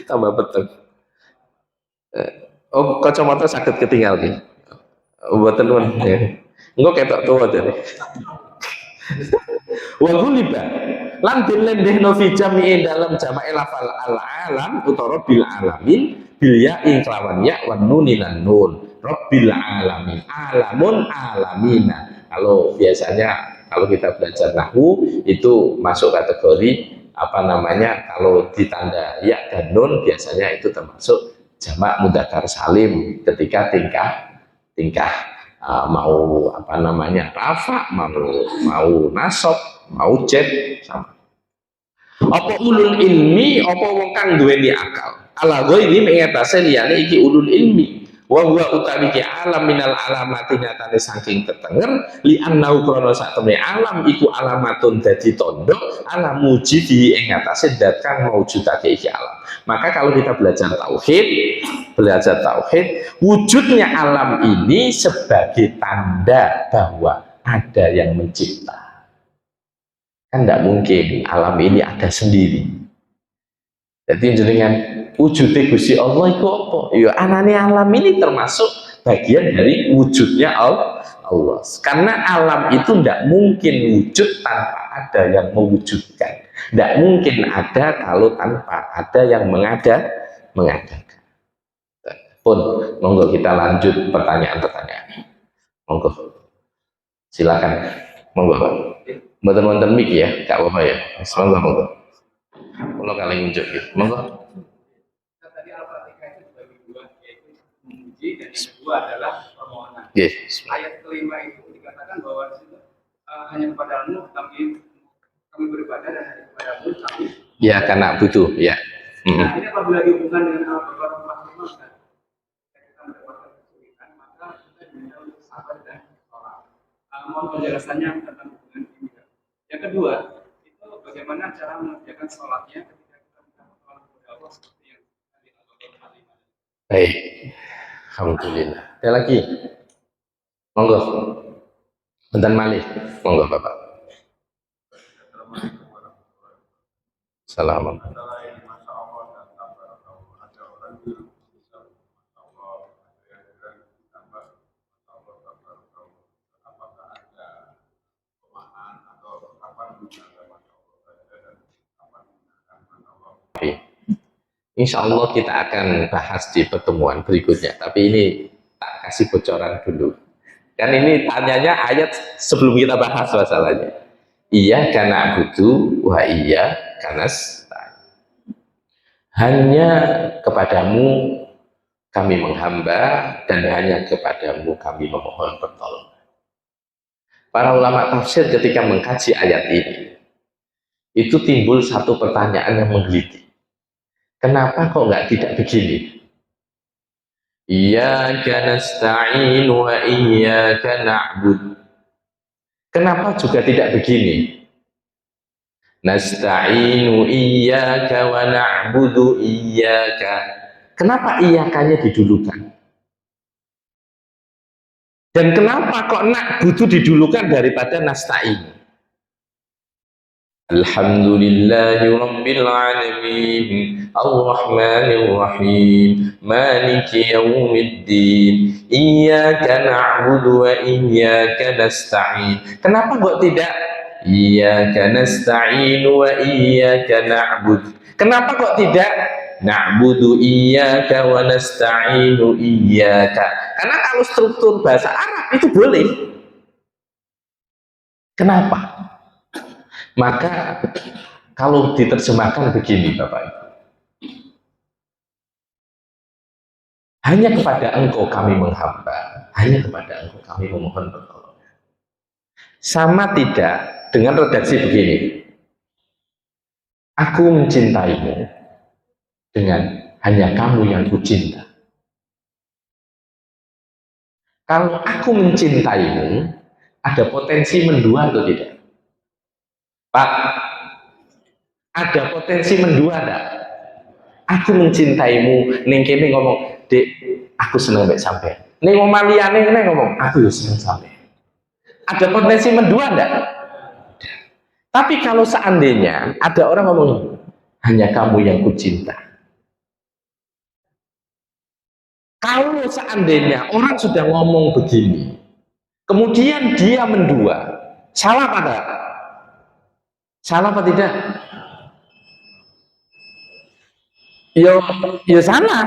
Tambah peteng. Oh, kacamata sakit ketinggal nih. Mboten nuwun. Engko ketok tua deh. Wa ghuliba lan dilendehno fi jami'i dalam jama'i lafal al-alam utawa bil alamin bil ya'i kelawan ya wan nunin lan nun rabbil alamin alamun alamina. Kalau biasanya kalau kita belajar nahwu itu masuk kategori apa namanya, kalau ditanda ya dan nun biasanya itu termasuk jamak mudzakkar salim ketika tingkah mau apa namanya rafa, mau nasab, mau jet sama. Apa ulul ilmi, apa wong kang duweni akal. Ala ghairi mengatasi liyane iki ulul ilmi. Wa huwa utawi ki alam minal alamati nyatane saking tetenger li annau krana sak temne alam iku alamatun dadi tondo ala mujidi ing atase zat kang maujudake iki alam. Maka kalau kita belajar tauhid, wujudnya alam ini sebagai tanda bahwa ada yang mencipta. Kan tidak mungkin alam ini ada sendiri. Jadi jenengan wujudnya Gusti Allah itu apa? Ya anane alam ini termasuk bagian dari wujudnya Allah. Karena alam itu tidak mungkin wujud tanpa ada yang mewujudkan. Tidak mungkin ada kalau tanpa ada yang mengadakan. Pun, monggo kita lanjut pertanyaan-pertanyaan. Monggo, silakan. Monggo, Pak. Mboten mic ya, Kak Bapak ya. Monggo. Kalau kalian unjuk gitu, monggo. Tadi Al-Fatihah itu dibagi dua, yaitu memuji dan yang kedua adalah permohonan. Yes. Ayat kelima itu dikatakan bahwa hanya kepadamu kami beribadah dan hanya kepadamu kami. Ya karena butuh, ya. Nah ini apabila dihubungkan dengan Al-Baqarah 45 kan, kita mendapatkan kesulitan, maka kita diminta untuk sabar dan sholat. Mohon penjelasannya tentang hubungan ini. Yang kedua, itu bagaimana cara mengerjakan sholatnya ketika kita minta pertolongan kepada Allah seperti yang tadi Al-Baqarah 45. Baik, alhamdulillah. Ada lagi, monggo. Bentar malih, monggo Bapak. Assalamualaikum. Insya Allah kita akan bahas di pertemuan berikutnya, tapi ini tak kasih bocoran dulu. Kan ini tanyanya ayat sebelum kita bahas masalahnya. Iya karena butuh, wah iya karena hanya kepadamu kami menghamba dan hanya kepadamu kami memohon pertolongan. Para ulama tafsir ketika mengkaji ayat ini, itu timbul satu pertanyaan yang menggelitik. Kenapa kok nggak tidak begini? Iyyaka nasta'in wa iyyaka na'bud. Kenapa juga tidak begini? Nasta'inu iyyaka wa na'budu iyyaka. Kenapa iyyakanya didulukan? Dan kenapa kok na'budu didulukan daripada nasta'in? Alhamdulillahi Rabbil Alamin Ar-Rahmanir Rahim Maliki Yawmiddin Iyyaka na'budu wa iyyaka nasta'in. Kenapa kok tidak Iyyaka nasta'in wa iyyaka na'bud? Kenapa kok tidak na'budu iyyaka wa nasta'inu iyyaka? Karena kalau struktur bahasa Arab itu boleh. Kenapa? Maka kalau diterjemahkan begini Bapak Ibu, hanya kepada Engkau kami menghamba, hanya kepada Engkau kami memohon pertolongan. Sama tidak dengan redaksi begini, aku mencintaimu dengan hanya kamu yang kucinta. Kalau aku mencintaimu, ada potensi mendua atau tidak? Pak, ada potensi mendua enggak? Aku mencintaimu, ning kene ngomong, Dek, aku seneng mek sampean. Ning omah liyane kene ngomong, aku yo seneng sampean. Ada potensi mendua enggak? Tapi kalau seandainya ada orang ngomong, hanya kamu yang kucinta. Kalau seandainya orang sudah ngomong begini, kemudian dia mendua, salah apa enggak? Salah apa tidak? Ya salah.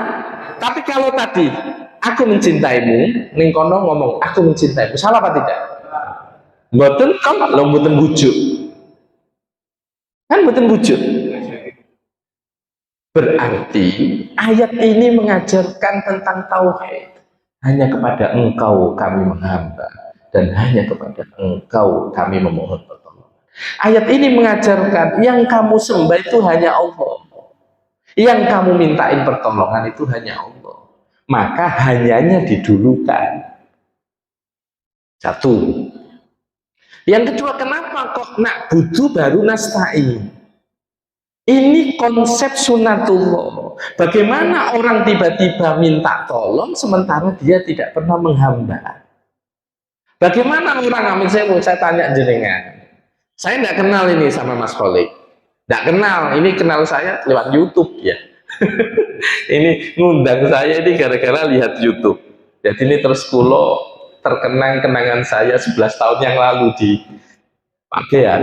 Tapi kalau tadi aku mencintaimu, ning kono ngomong aku mencintaimu, salah apa tidak? Mboten kan lho mboten bujuk. Kan mboten bujuk. Berarti ayat ini mengajarkan tentang tauhid. Hanya kepada Engkau kami menghamba dan hanya kepada Engkau kami memohon pertolongan. Ayat ini mengajarkan yang kamu sembah itu hanya Allah. Yang kamu mintain pertolongan itu hanya Allah. Maka hanyanya didulukan. Satu. Yang kedua, kenapa kok nak butuh baru nasta'in? Ini konsep sunatullah. Bagaimana orang tiba-tiba minta tolong sementara dia tidak pernah menghamba? Bagaimana orang amin saya tanya jenengan. Saya tidak kenal ini sama Mas Kholik. Tidak kenal, ini kenal saya lewat YouTube ya. Ini ngundang saya ini gara-gara lihat YouTube. Jadi ini terus kulo terkenang kenangan saya 11 tahun yang lalu di Pakean.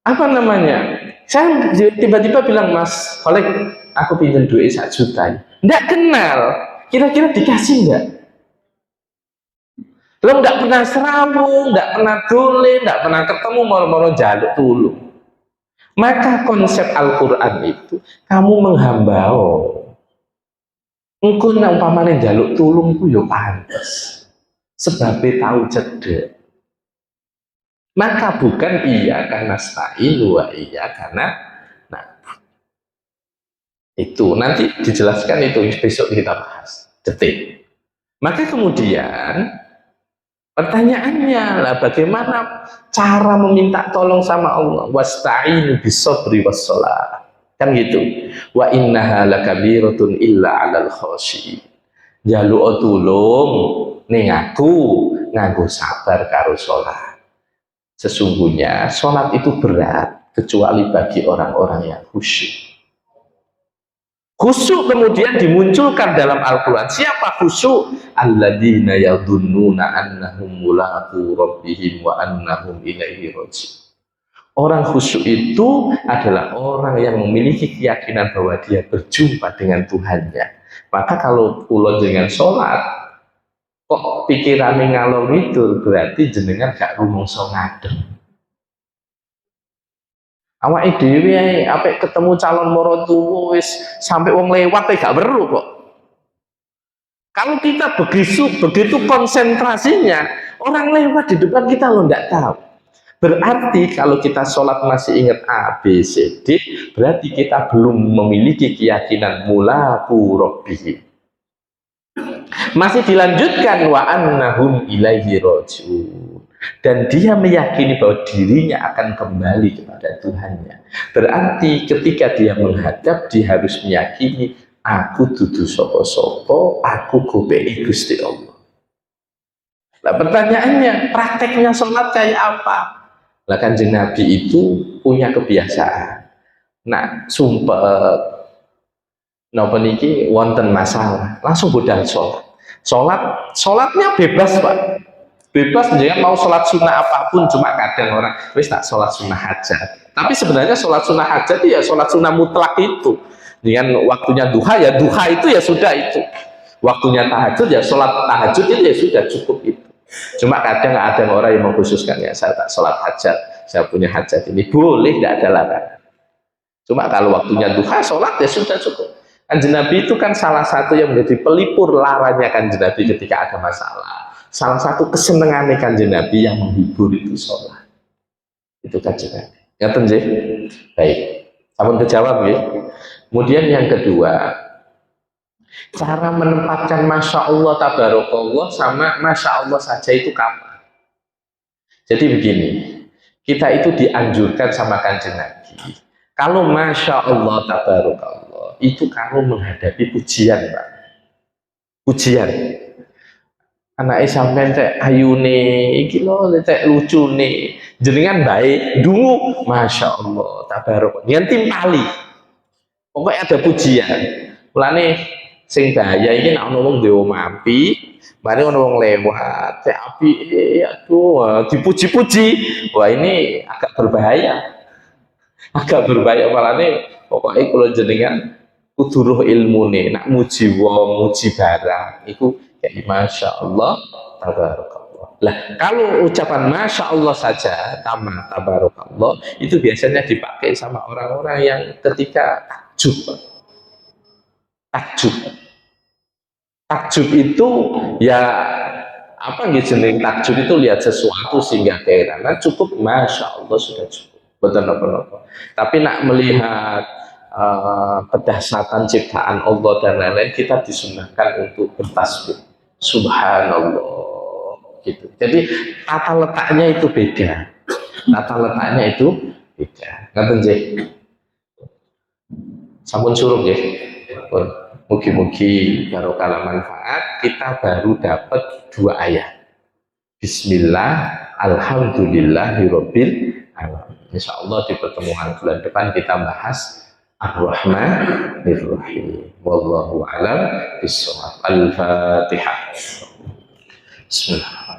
Apa namanya? Saya tiba-tiba bilang, Mas Kholik, aku pinjam duit 1 juta. Tidak kenal, kira-kira dikasih enggak? Lo nggak pernah serawung, nggak pernah dolim, nggak pernah ketemu, moro-moro jaluk tulung. Maka konsep Al-Quran itu kamu menghamba. Engkau umpamane jaluk tulung ku yo pantes. Sebabnya tahu cedek. Maka bukan iya karena stain wa iya karena itu nanti dijelaskan itu besok kita bahas detik. Maka kemudian pertanyaannya lah bagaimana cara meminta tolong sama Allah? Wasta'inu bis-sabri was-shalah. Kan gitu. Wa innaha lakabiratun illa 'alal khashiyin. Jaluk tulung ning aku nganggo sabar karo salat. Sesungguhnya salat itu berat kecuali bagi orang-orang yang khusyuk. Khusyuk kemudian dimunculkan dalam Al-Quran. Siapa khusyuk? Alladzina yadhunnuna annahum mulaqu rabbihim wa annahum ilaihi raji'un. Orang khusyuk itu adalah orang yang memiliki keyakinan bahwa dia berjumpa dengan Tuhannya. Maka kalau kula dengan sholat, kok pikirannya ngalor itu berarti jenengan gak rumangsa ngadeg. Awake dhewe apik ketemu calon moro tuwa wis sampai wong lewat gak weruh kok. Kalau kita begitu konsentrasinya, orang lewat di depan kita lo nggak tahu. Berarti kalau kita sholat masih ingat A, B, C, D, berarti kita belum memiliki keyakinan mulaqu rabbihim. Masih dilanjutkan wa annahum ilaihi raji'un. Dan dia meyakini bahwa dirinya akan kembali kepada Tuhannya. Berarti ketika dia menghadap, dia harus meyakini aku dudu sopo-sopo, aku gobei Gusti Allah. Nah pertanyaannya, prakteknya sholat kayak apa? Nah Kanjeng Nabi itu punya kebiasaan. Nah sumpah napa niki wonten masalah, langsung budal sholat. Sholatnya bebas Pak. Bebas dia mau sholat sunnah apapun, cuma kadang orang wis tak sholat sunnah hajat. Tapi sebenarnya sholat sunnah hajat ya sholat sunnah mutlak itu. Dengan waktunya duha ya duha itu ya sudah itu. Waktunya tahajud ya sholat tahajud itu ya sudah cukup itu. Cuma kadang ada orang yang mengkhususkan, ya saya tak sholat hajat, saya punya hajat ini, boleh, tidak ada larangan. Cuma kalau waktunya duha, sholat ya sudah cukup. Kanjeng Nabi itu kan salah satu yang menjadi pelipur laranya Kanjeng Nabi ketika ada masalah. Salah satu kesenangan Kanjeng Nabi yang menghibur itu sholat. Itu Kanjeng Nabi. Ngerti nggih? Baik. Sampun kejawab ya. Kemudian yang kedua, cara menempatkan Masya Allah Tabarakallah sama Masya Allah saja itu kapan? Jadi begini, kita itu dianjurkan sama Kanjeng Nabi, kalau Masya Allah Tabarakallah itu kalau menghadapi ujian, Pak. Ujian. Anake sampean cek ayune iki lho cek lucune. Jenengan baik, dungu Masya Allah Tabarakallah. Nyen timpali. Pokoknya ada pujian. Mulane sing bahaya iki nek ana wong duwe omah apik, mari ana wong lewat, cek apik, aduh, dipuji-puji. Wah, ini agak berbahaya. Agak berbahaya, malane pokoknya kalau jenengan kudu roh ilmune, nak muji wong, muji barang iku kayak Masya Allah Tabarakallah. Lah kalau ucapan Masya Allah saja tamat Tabarakallah itu biasanya dipakai sama orang-orang yang ketika takjub itu ya apa gitu, jeneng takjub itu lihat sesuatu sehingga keheranan, cukup Masya Allah sudah cukup, betul apa-apa. Tapi nak melihat kedahsyatan ciptaan Allah dan lain-lain, kita disunahkan untuk bertasbih Subhanallah gitu. Jadi tata letaknya itu beda, ngerti nggih? Sampun suruh nggih. Mugi-mugi barokah manfaat, kita baru dapat 2 ayat. Bismillah, alhamdulillahirabbil alamin. Insyaallah di pertemuan bulan depan kita bahas Ar-Rahmanir-Rahim. Wallahu a'lam bishawab. Al-Fatihah. Bismillah.